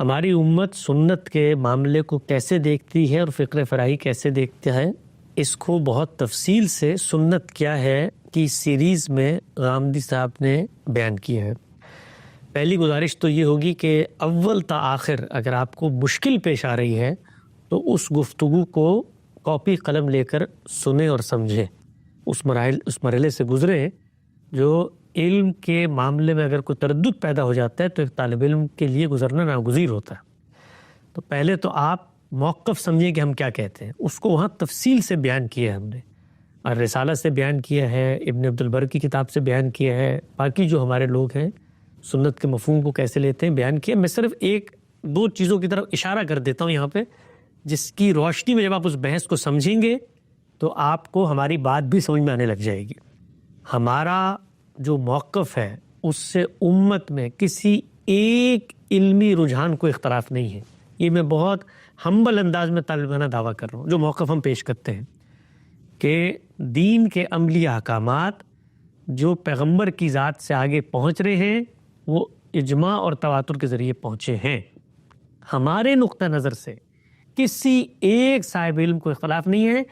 ہماری امت سنت کے معاملے کو کیسے دیکھتی ہے اور فقہ فرائی کیسے دیکھتا ہے، اس کو بہت تفصیل سے سنت کیا ہے کی سیریز میں غامدی صاحب نے بیان کیا ہے۔ پہلی گزارش تو یہ ہوگی کہ اول تا آخر اگر آپ کو مشکل پیش آ رہی ہے تو اس گفتگو کو کاپی قلم لے کر سنیں اور سمجھیں، اس مرحلے سے گزریں جو علم کے معاملے میں اگر کوئی تردد پیدا ہو جاتا ہے تو ایک طالب علم کے لیے گزرنا ناگزیر ہوتا ہے۔ تو پہلے تو آپ موقف سمجھیں کہ ہم کیا کہتے ہیں، اس کو وہاں تفصیل سے بیان کیا ہے ہم نے، اور رسالہ سے بیان کیا ہے، ابن عبد البر کی کتاب سے بیان کیا ہے، باقی جو ہمارے لوگ ہیں سنت کے مفہوم کو کیسے لیتے ہیں بیان کیا۔ میں صرف ایک دو چیزوں کی طرف اشارہ کر دیتا ہوں یہاں پہ، جس کی روشنی میں جب آپ اس بحث کو سمجھیں گے تو آپ کو ہماری بات بھی سمجھ میں آنے لگ جائے گی۔ ہمارا جو موقف ہے اس سے امت میں کسی ایک علمی رجحان کو اختلاف نہیں ہے، یہ میں بہت ہمبل انداز میں طالبانہ دعویٰ کر رہا ہوں۔ جو موقف ہم پیش کرتے ہیں کہ دین کے عملی احکامات جو پیغمبر کی ذات سے آگے پہنچ رہے ہیں وہ اجماع اور تواتر کے ذریعے پہنچے ہیں، ہمارے نقطہ نظر سے کسی ایک صاحب علم کو اختلاف نہیں ہے۔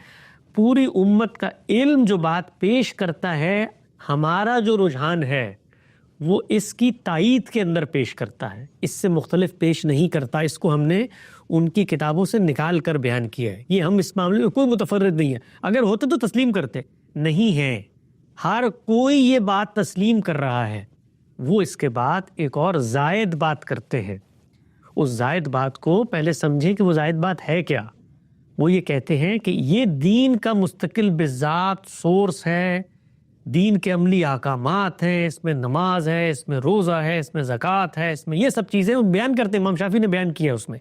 پوری امت کا علم جو بات پیش کرتا ہے، ہمارا جو رجحان ہے وہ اس کی تائید کے اندر پیش کرتا ہے، اس سے مختلف پیش نہیں کرتا۔ اس کو ہم نے ان کی کتابوں سے نکال کر بیان کیا ہے۔ یہ ہم اس معاملے میں کوئی متفرد نہیں ہے، اگر ہوتے تو تسلیم کرتے، نہیں ہیں۔ ہر کوئی یہ بات تسلیم کر رہا ہے، وہ اس کے بعد ایک اور زائد بات کرتے ہیں۔ اس زائد بات کو پہلے سمجھیں کہ وہ زائد بات ہے کیا۔ وہ یہ کہتے ہیں کہ یہ دین کا مستقل بذات سورس ہے، دین کے عملی احکامات ہیں، اس میں نماز ہے، اس میں روزہ ہے، اس میں زکوٰۃ ہے، اس میں یہ سب چیزیں وہ بیان کرتے ہیں۔ امام شافعی نے بیان کیا اس میں،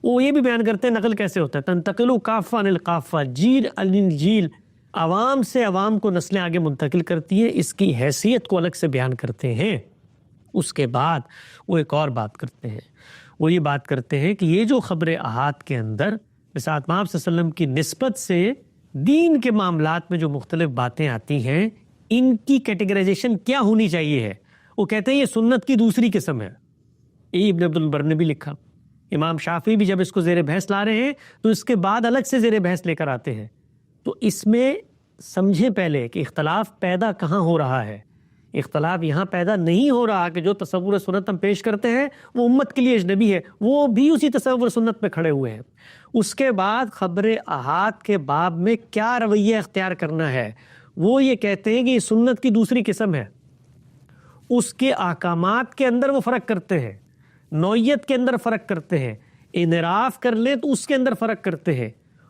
وہ یہ بھی بیان کرتے ہیں نقل کیسے ہوتا ہے، تنتقل کافہ عن القافہ، جیل عن جیل، عوام سے عوام کو نسلیں آگے منتقل کرتی ہیں، اس کی حیثیت کو الگ سے بیان کرتے ہیں۔ اس کے بعد وہ ایک اور بات کرتے ہیں، وہ یہ بات کرتے ہیں کہ یہ جو خبر احاد کے اندر آپ صلی اللہ علیہ وسلم کی نسبت سے دین کے معاملات میں جو مختلف باتیں آتی ہیں، ان کی کیٹیگرائزیشن کیا ہونی چاہیے ہے۔ وہ کہتے ہیں یہ سنت کی دوسری قسم ہے۔ یہ ابن عبد البر نے بھی لکھا، امام شافعی بھی جب اس کو زیر بحث لا رہے ہیں تو اس کے بعد الگ سے زیر بحث لے کر آتے ہیں۔ تو اس میں سمجھیں پہلے کہ اختلاف پیدا کہاں ہو رہا ہے۔ اختلاف یہاں پیدا نہیں ہو رہا کہ جو تصور سنت ہم پیش کرتے ہیں وہ امت کے لیے اجنبی ہے، وہ بھی اسی تصور سنت پہ کھڑے ہوئے ہیں۔ اس کے بعد خبر احاد کے باب میں کیا رویہ اختیار کرنا ہے، وہ یہ کہتے ہیں کہ یہ سنت کی دوسری قسم ہے۔ اس کے احکامات کے اندر وہ فرق کرتے ہیں، نوعیت کے اندر فرق کرتے ہیں، انحراف کر لیں تو اس کے اندر فرق کرتے ہیں،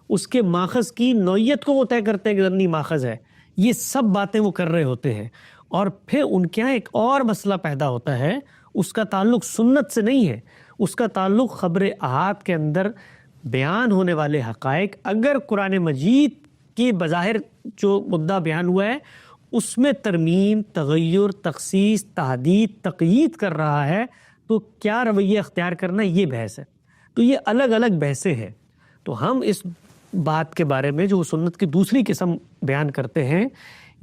اس کے ماخذ کی نوعیت کو وہ طے کرتے ہیں کہ ضمنی ماخذ ہے۔ یہ سب باتیں وہ کر رہے ہوتے ہیں، اور پھر ان کے یہاں ایک اور مسئلہ پیدا ہوتا ہے، اس کا تعلق سنت سے نہیں ہے، اس کا تعلق خبر احاد کے اندر بیان ہونے والے حقائق اگر قرآن مجید کے بظاہر جو مدعا بیان ہوا ہے اس میں ترمیم، تغیر، تخصیص، تحدید، تقیید کر رہا ہے تو کیا رویہ اختیار کرنا، یہ بحث ہے۔ تو یہ الگ الگ بحثیں ہیں۔ تو ہم اس بات کے بارے میں جو سنت کی دوسری قسم بیان کرتے ہیں،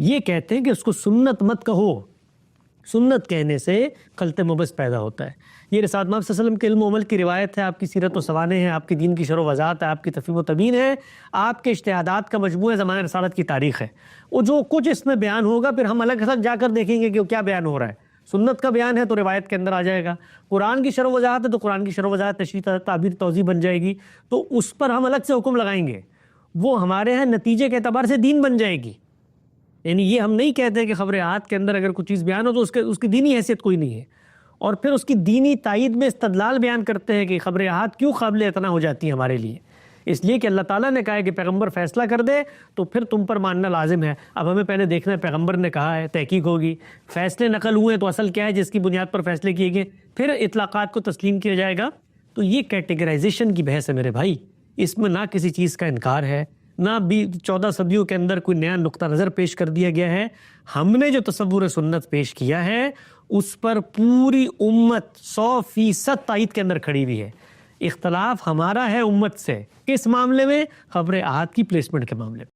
یہ کہتے ہیں کہ اس کو سنت مت کہو، سنت کہنے سے خلط مبس پیدا ہوتا ہے۔ یہ رسالت محمد صلی اللہ علیہ وسلم کے علم و عمل کی روایت ہے، آپ کی سیرت و سوانح ہے، آپ کی دین کی شرح و وضاحت ہے، آپ کی تفہیم و تبیین ہے، آپ کے اجتہادات کا مجموعہ زمانہ رسالت کی تاریخ ہے۔ وہ جو کچھ اس میں بیان ہوگا پھر ہم الگ الگ جا کر دیکھیں گے کہ وہ کیا بیان ہو رہا ہے۔ سنت کا بیان ہے تو روایت کے اندر آ جائے گا، قرآن کی شرح و وضاحت ہے تو قرآن کی شرح و وضاحت، تشریح، تعبیر، توضیح بن جائے گی، تو اس پر ہم الگ سے حکم لگائیں گے، وہ ہمارے ہیں نتیجے کے اعتبار سے دین بن جائے گی۔ یعنی یہ ہم نہیں کہتے کہ خبر احاد کے اندر اگر کوئی چیز بیان ہو تو اس کی دینی حیثیت کوئی نہیں ہے، اور پھر اس کی دینی تائید میں استدلال بیان کرتے ہیں کہ خبر احاد کیوں قابل اعتنا ہو جاتی ہے ہمارے لیے، اس لیے کہ اللہ تعالیٰ نے کہا ہے کہ پیغمبر فیصلہ کر دے تو پھر تم پر ماننا لازم ہے۔ اب ہمیں پہلے دیکھنا ہے پیغمبر نے کہا ہے، تحقیق ہوگی، فیصلے نقل ہوئے تو اصل کیا ہے جس کی بنیاد پر فیصلے کیے گئے، پھر اطلاقات کو تسلیم کیا جائے گا۔ تو یہ کیٹیگرائزیشن کی بحث ہے میرے بھائی، اس میں نہ کسی چیز کا انکار ہے، نہ بھی 14 صدیوں کے اندر کوئی نیا نقطہ نظر پیش کر دیا گیا ہے۔ ہم نے جو تصور سنت پیش کیا ہے اس پر پوری امت 100% تائید کے اندر کھڑی ہوئی ہے۔ اختلاف ہمارا ہے امت سے، کس معاملے میں؟ خبر احاد کی پلیسمنٹ کے معاملے میں۔